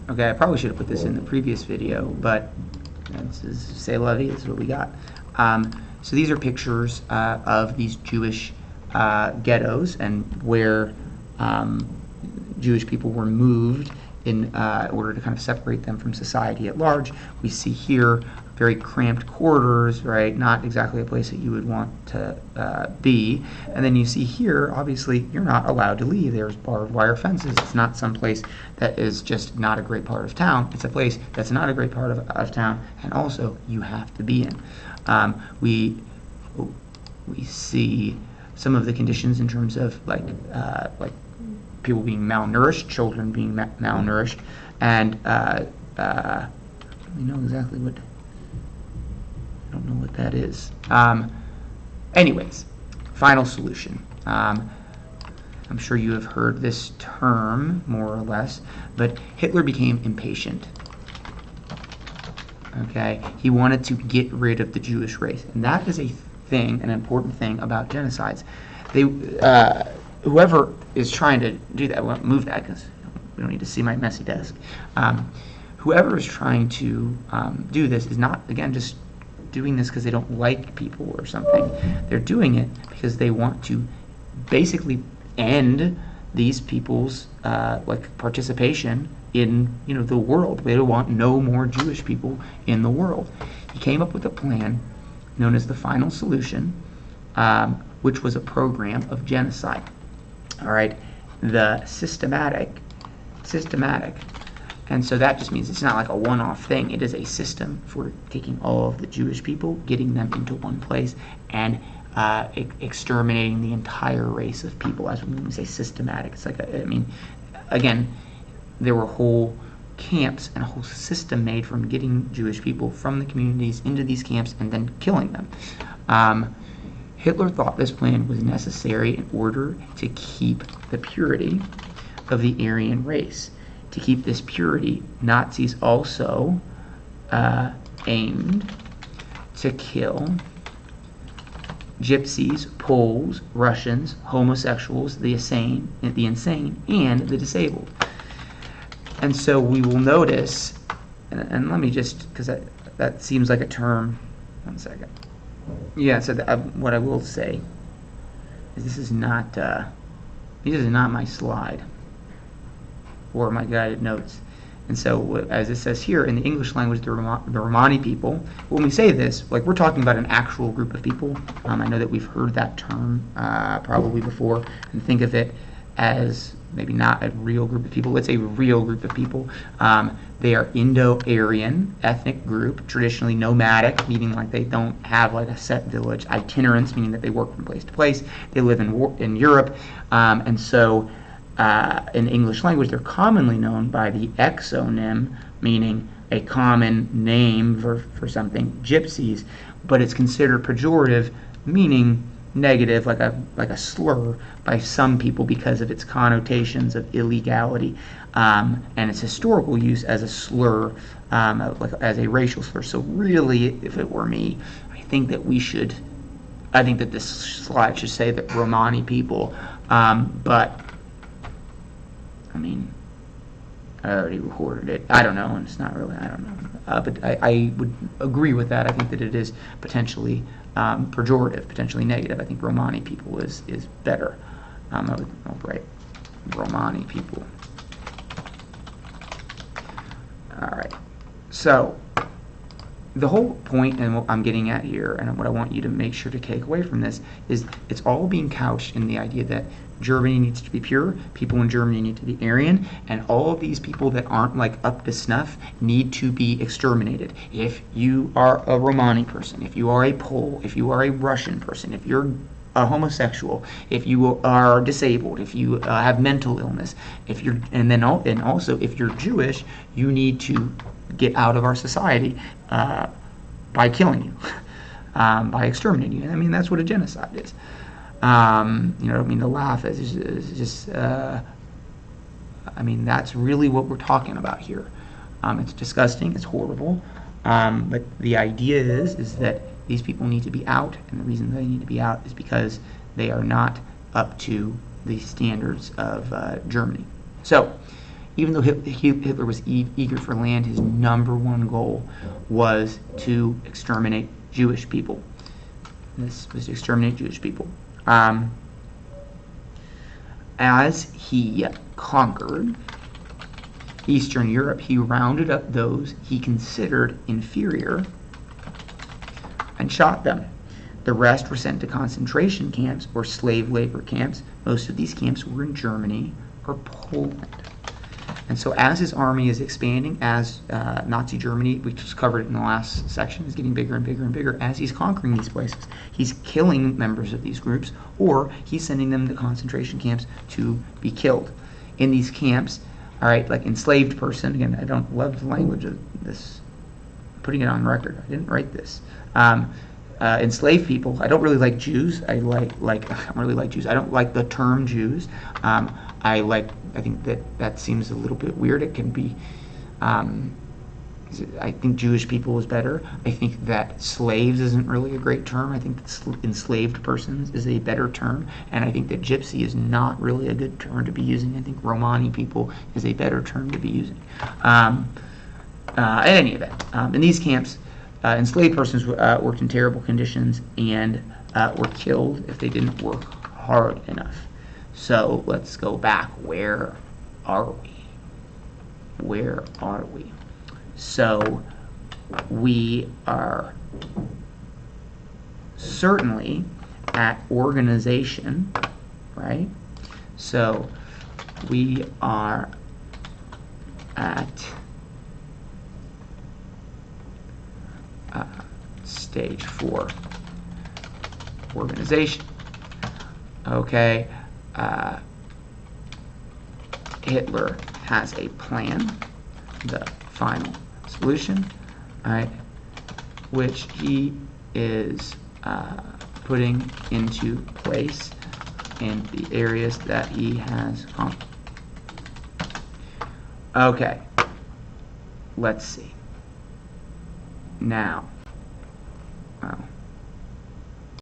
Okay, I probably should have put this in the previous video, but c'est la vie, is what we got. So these are pictures of these Jewish ghettos and where Jewish people were moved in order to kind of separate them from society at large. We see here very cramped corridors, right? Not exactly a place that you would want to be. And then you see here, obviously, you're not allowed to leave. There's barbed wire fences. It's not some place that is just not a great part of town. It's a place that's not a great part of town, and also you have to be in. We see some of the conditions in terms of like people being malnourished, children being malnourished, and we know exactly what. I don't know what that is. Anyways, final solution. I'm sure you have heard this term, more or less, but Hitler became impatient. Okay, he wanted to get rid of the Jewish race, and that is a thing, an important thing about genocides. They, whoever is trying to do that, well, move that because we don't need to see my messy desk. Whoever is trying to do this is not, again, just doing this because they don't like people or something. They're doing it because they want to basically end these people's like participation in the world. They don't want no more Jewish people in the world. He came up with a plan known as the Final Solution, which was a program of genocide. All right, the systematic. And so that just means it's not like a one-off thing. It is a system for taking all of the Jewish people, getting them into one place, and exterminating the entire race of people. As when we say systematic, it's like, again, there were whole camps and a whole system made from getting Jewish people from the communities into these camps and then killing them. Hitler thought this plan was necessary in order to keep the purity of the Aryan race. To keep this purity, Nazis also aimed to kill gypsies, Poles, Russians, homosexuals, the insane, and the disabled. And so we will notice, and let me just, because that seems like a term, 1 second. Yeah, so what I will say is this is not my slide or my guided notes. And so, as it says here, in the English language, the Romani people, when we say this, like, we're talking about an actual group of people. I know that we've heard that term probably before, and think of it as maybe not a real group of people. It's a real group of people. They are Indo-Aryan ethnic group, traditionally nomadic, meaning like they don't have like a set village. Itinerants, meaning that they work from place to place. They live in Europe, and so in English language, they're commonly known by the exonym, meaning a common name for something, gypsies, but it's considered pejorative, meaning negative, like a slur by some people because of its connotations of illegality and its historical use as a slur, like as a racial slur. So really, if it were me, I think that this slide should say that Romani people, but I mean, I already recorded it. I don't know, and it's not really, I don't know. But I would agree with that. I think that it is potentially pejorative, potentially negative. I think Romani people is better. Right, Romani people. All right. So the whole point, and what I'm getting at here, and what I want you to make sure to take away from this, is it's all being couched in the idea that Germany needs to be pure, people in Germany need to be Aryan, and all of these people that aren't like up to snuff need to be exterminated. If you are a Romani person, if you are a Pole, if you are a Russian person, if you're a homosexual, if you are disabled, if you have mental illness, and also if you're Jewish, you need to get out of our society by killing you, by exterminating you. I mean, that's what a genocide is. I mean to laugh. It's just I mean, that's really what we're talking about here. It's disgusting. It's horrible. But the idea is that these people need to be out, and the reason they need to be out is because they are not up to the standards of Germany. So, even though Hitler was eager for land, his number one goal was to exterminate Jewish people. This was to exterminate Jewish people. As he conquered Eastern Europe, he rounded up those he considered inferior and shot them. The rest were sent to concentration camps or slave labor camps. Most of these camps were in Germany or Poland. And so as his army is expanding, as Nazi Germany, we just covered it in the last section, is getting bigger and bigger and bigger, as he's conquering these places, he's killing members of these groups, or he's sending them to concentration camps to be killed. In these camps, all right, like enslaved person, again, I don't love the language of this, I'm putting it on record, I didn't write this. Enslaved people, I don't really like Jews, I don't really like Jews, I don't like the term Jews. I think that seems a little bit weird. It can be, I think Jewish people is better. I think that slaves isn't really a great term. I think that enslaved persons is a better term. And I think that gypsy is not really a good term to be using. I think Romani people is a better term to be using. At any event, in these camps, enslaved persons worked in terrible conditions and were killed if they didn't work hard enough. So let's go back. Where are we? Where are we? So we are certainly at organization, right? So we are at stage 4, organization. Okay. Hitler has a plan, the final solution, all right, which he is putting into place in the areas that he has conquered. Okay, let's see. Now,